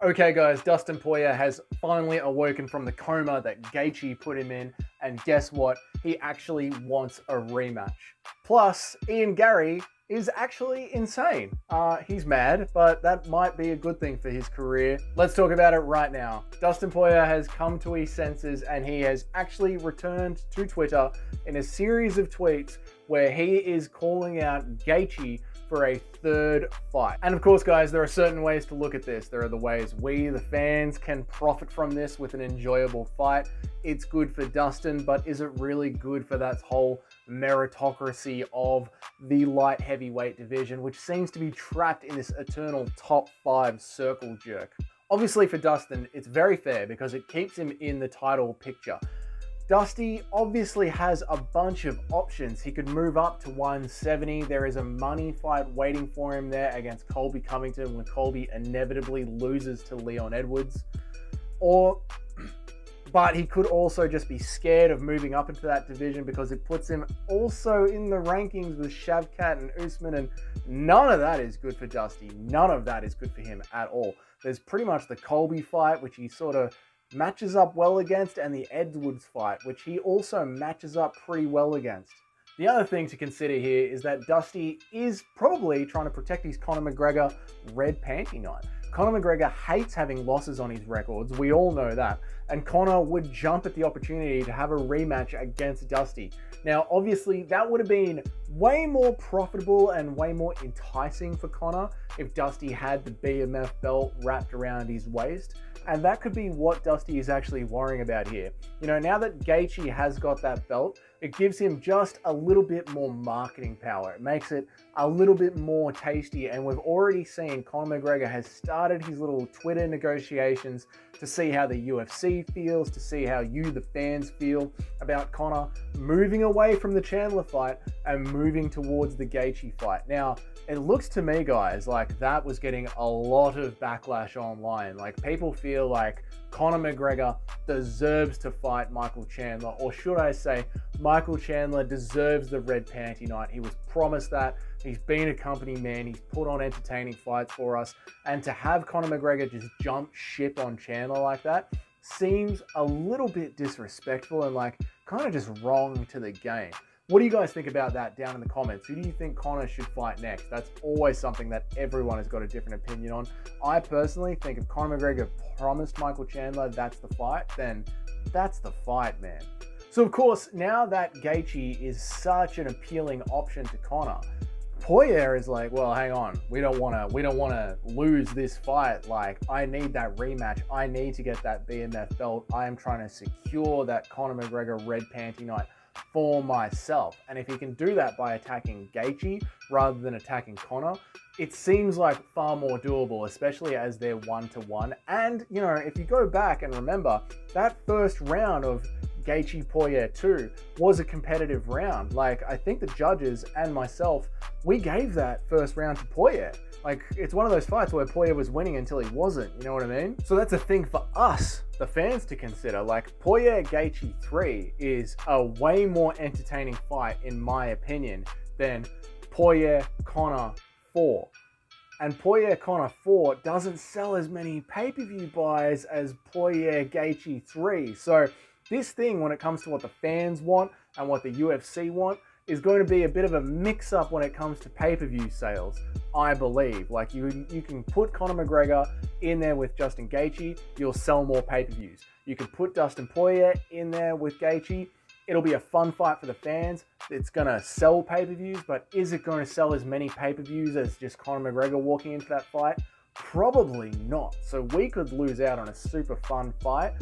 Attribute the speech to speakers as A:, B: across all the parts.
A: Okay guys, Dustin Poirier has finally awoken from the coma that Gaethje put him in, and guess what? He actually wants a rematch. Plus, Garry is actually insane. He's mad, but that might be a good thing for his career. Let's talk about it right now. Dustin Poirier has come to his senses and he has actually returned to Twitter in a series of tweets where he is calling out Gaethje for a third fight. And of course, guys, there are certain ways to look at this. There are the ways we, the fans, can profit from this with an enjoyable fight. It's good for Dustin, but is it really good for that whole meritocracy of the light heavyweight division, which seems to be trapped in this eternal top 5 circle jerk? Obviously for Dustin, it's very fair because it keeps him in the title picture. Dusty obviously has a bunch of options. He could move up to 170. There is a money fight waiting for him there against Colby Covington when Colby inevitably loses to Leon Edwards. But he could also just be scared of moving up into that division because it puts him also in the rankings with Shavkat and Usman, and none of that is good for Dusty. None of that is good for him at all. There's pretty much the Colby fight, which he sort of matches up well against, and the Edwards fight, which he also matches up pretty well against. The other thing to consider here is that Dusty is probably trying to protect his Conor McGregor red panty night. Conor McGregor hates having losses on his records, we all know that, and Conor would jump at the opportunity to have a rematch against Dusty. Now, obviously, that would have been way more profitable and way more enticing for Conor if Dusty had the BMF belt wrapped around his waist. And that could be what Dusty is actually worrying about here. You know, now that Gaethje has got that belt, it gives him just a little bit more marketing power. It makes it a little bit more tasty. And we've already seen Conor McGregor has started his little Twitter negotiations to see how the UFC feels, to see how you, the fans, feel about Conor moving away from the Chandler fight and moving towards the Gaethje fight. Now, it looks to me, guys, like that was getting a lot of backlash online. Like, people feel like Conor McGregor deserves to fight Michael Chandler, or should I say, Michael Chandler deserves the red panty night. He was promised that. He's been a company man. He's put on entertaining fights for us. And to have Conor McGregor just jump ship on Chandler like that seems a little bit disrespectful and like kind of just wrong to the game. What do you guys think about that down in the comments? Who do you think Conor should fight next? That's always something that everyone has got a different opinion on. I personally think if Conor McGregor promised Michael Chandler that's the fight, then that's the fight, man. So of course, now that Gaethje is such an appealing option to Conor, Poirier is like, well, hang on, we don't want to lose this fight. Like, I need that rematch. I need to get that BMF belt. I am trying to secure that Conor McGregor red panty night for myself. And if he can do that by attacking Gaethje rather than attacking Conor, it seems like far more doable, especially as they're 1-1. And, you know, if you go back and remember, that first round of Gaethje Poirier 2 was a competitive round. Like, I think the judges and myself, we gave that first round to Poirier. Like, it's one of those fights where Poirier was winning until he wasn't, you know what I mean? So that's a thing for us, the fans, to consider. Like, Poirier Gaethje 3 is a way more entertaining fight, in my opinion, than Poirier Conor 4. And Poirier Conor 4 doesn't sell as many pay-per-view buys as Poirier Gaethje 3. So this thing, when it comes to what the fans want and what the UFC want, is going to be a bit of a mix-up when it comes to pay-per-view sales, I believe. Like, you can put Conor McGregor in there with Justin Gaethje, you'll sell more pay-per-views. You can put Dustin Poirier in there with Gaethje, it'll be a fun fight for the fans. It's going to sell pay-per-views, but is it going to sell as many pay-per-views as just Conor McGregor walking into that fight? Probably not. So we could lose out on a super fun fight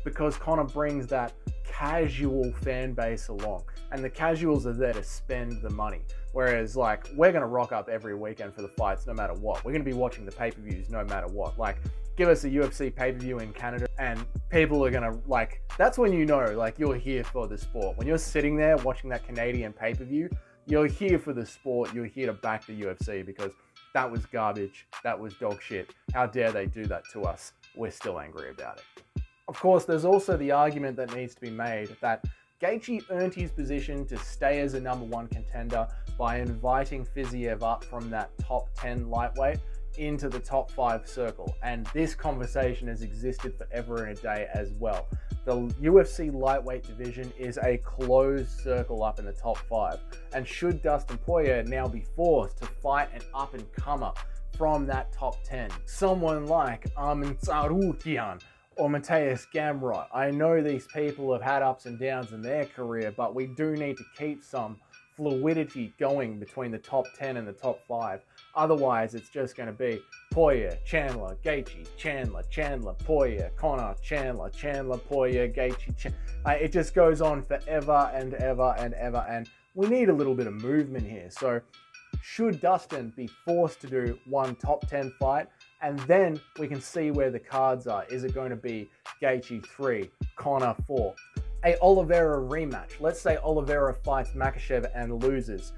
A: because Conor brings that casual fan base along, and the casuals are there to spend the money. Whereas, like, we're going to rock up every weekend for the fights no matter what. We're going to be watching the pay-per-views no matter what. Like, give us a UFC pay-per-view in Canada and people are going to, like, that's when you know, like, you're here for the sport. When you're sitting there watching that Canadian pay-per-view, you're here for the sport. You're here to back the UFC because that was garbage. That was dog shit. How dare they do that to us? We're still angry about it. Of course, there's also the argument that needs to be made that Gaethje earned his position to stay as a #1 contender by inviting Fiziev up from that top 10 lightweight. into the top 5 circle. And this conversation has existed forever and a day as well. The UFC lightweight division is a closed circle up in the top 5. And should Dustin Poirier now be forced to fight an up-and-comer from that top 10, someone like Arman Tsarukyan or Mateus Gamrot? I know these people have had ups and downs in their career, but we do need to keep some fluidity going between the top 10 and the top 5. Otherwise, it's just going to be Poirier, Chandler, Gaethje, Chandler, Chandler, Poirier, Conor, Chandler, Chandler, Poirier, Gaethje. It just goes on forever and ever and ever, and we need a little bit of movement here. So should Dustin be forced to do one top 10 fight, and then we can see where the cards are? Is it going to be Gaethje 3, Conor 4? A Oliveira rematch. Let's say Oliveira fights Makhachev and loses.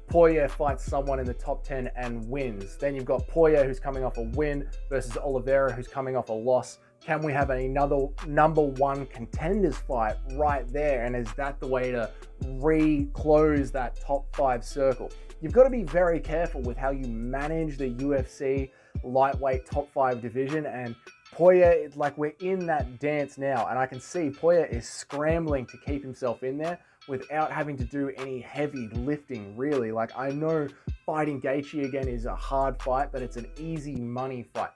A: Poirier fights someone in the top 10 and wins. Then you've got Poirier, who's coming off a win, versus Oliveira, who's coming off a loss. Can we have another number 1 contenders fight right there? And is that the way to re-close that top 5 circle? You've got to be very careful with how you manage the UFC lightweight top 5 division. And Poirier, like, we're in that dance now, and I can see Poirier is scrambling to keep himself in there without having to do any heavy lifting, really. Like, I know fighting Gaethje again is a hard fight, but it's an easy money fight.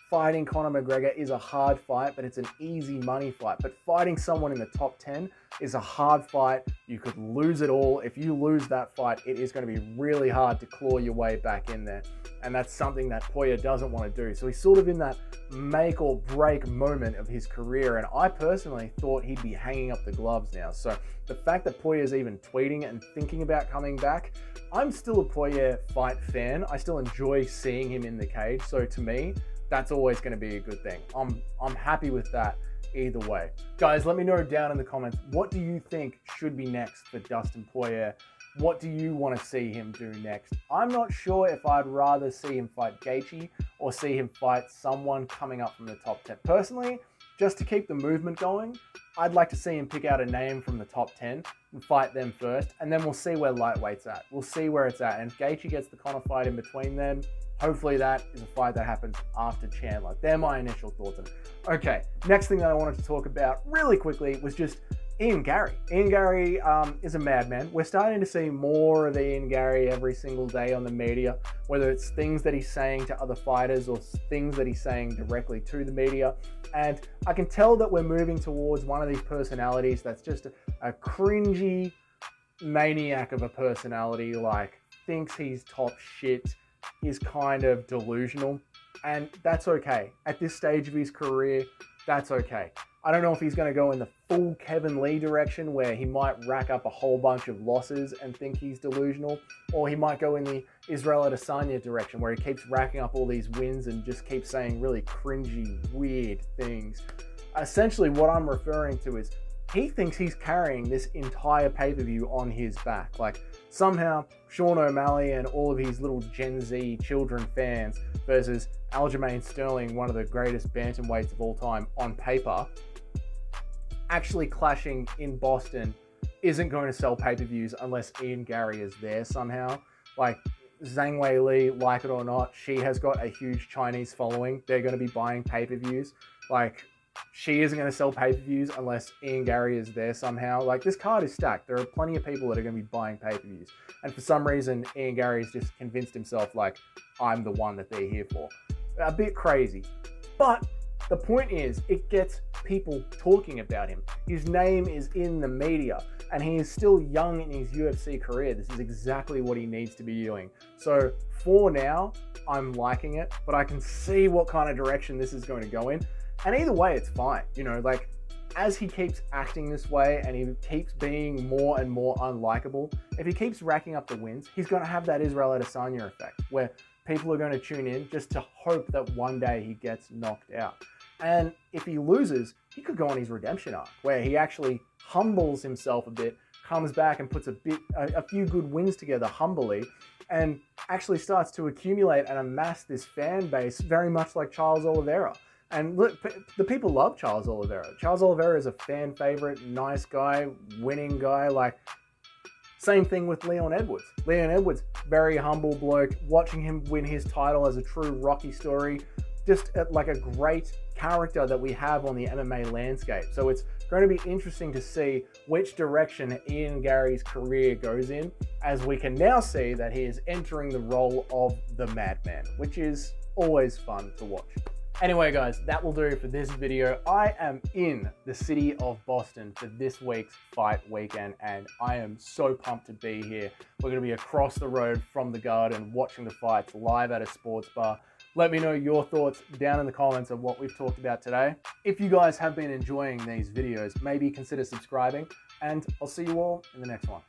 A: Fighting Conor McGregor is a hard fight, but it's an easy money fight. But fighting someone in the top 10 is a hard fight. You could lose it all. If you lose that fight, it is going to be really hard to claw your way back in there. And that's something that Poirier doesn't want to do. So he's sort of in that make or break moment of his career. And I personally thought he'd be hanging up the gloves now. So the fact that Poirier's even tweeting and thinking about coming back, I'm still a Poirier fight fan. I still enjoy seeing him in the cage. So to me, that's always going to be a good thing. I'm happy with that either way. Guys, let me know down in the comments, what do you think should be next for Dustin Poirier? What do you want to see him do next? I'm not sure if I'd rather see him fight Gaethje or see him fight someone coming up from the top 10. Personally, just to keep the movement going, I'd like to see him pick out a name from the top 10 and fight them first, and then we'll see where lightweight's at. We'll see where it's at, and if Gaethje gets the Conor fight in between them, hopefully that is a fight that happens after Chandler. They're my initial thoughts on it. Okay, next thing that I wanted to talk about really quickly was just Ian Garry. Ian Garry is a madman. We're starting to see more of Ian Garry every single day on the media, whether it's things that he's saying to other fighters or things that he's saying directly to the media. And I can tell that we're moving towards one of these personalities that's just a cringy maniac of a personality, like thinks he's top shit, is kind of delusional, and that's okay. At this stage of his career, that's okay. I don't know if he's going to go in the full Kevin Lee direction where he might rack up a whole bunch of losses and think he's delusional, or he might go in the Israel Adesanya direction where he keeps racking up all these wins and just keeps saying really cringy, weird things. Essentially, what I'm referring to is he thinks he's carrying this entire pay-per-view on his back. Like, somehow Sean O'Malley and all of his little Gen Z children fans versus Aljamain Sterling, one of the greatest bantamweights of all time on paper, actually clashing in Boston isn't going to sell pay-per-views unless Ian Garry is there somehow. Like, Zhang Wei Li, like it or not, she has got a huge Chinese following. They're going to be buying pay-per-views. Like, she isn't going to sell pay-per-views unless Ian Garry is there somehow. Like, this card is stacked. There are plenty of people that are going to be buying pay-per-views. And for some reason, Ian Garry's just convinced himself, like, I'm the one that they're here for. A bit crazy. But the point is, it gets people talking about him. His name is in the media, and he is still young in his UFC career. This is exactly what he needs to be doing. So for now, I'm liking it, but I can see what kind of direction this is going to go in. And either way, it's fine. You know, like, as he keeps acting this way and he keeps being more and more unlikable, if he keeps racking up the wins, he's going to have that Israel Adesanya effect where people are going to tune in just to hope that one day he gets knocked out. And if he loses, he could go on his redemption arc where he actually humbles himself a bit, comes back and puts a few good wins together humbly, and actually starts to accumulate and amass this fan base very much like Charles Oliveira. And look, the people love Charles Oliveira. Charles Oliveira is a fan favorite, nice guy, winning guy. Like, Same thing with Leon Edwards. Leon Edwards, very humble bloke. Watching him win his title as a true Rocky story, just like a great character that we have on the MMA landscape. So it's going to be interesting to see which direction Ian Garry's career goes in, as we can now see that he is entering the role of the Madman, which is always fun to watch. Anyway, guys, that will do for this video. I am in the city of Boston for this week's fight weekend, and I am so pumped to be here. We're going to be across the road from the Garden watching the fights live at a sports bar. Let me know your thoughts down in the comments of what we've talked about today. If you guys have been enjoying these videos, maybe consider subscribing, and I'll see you all in the next one.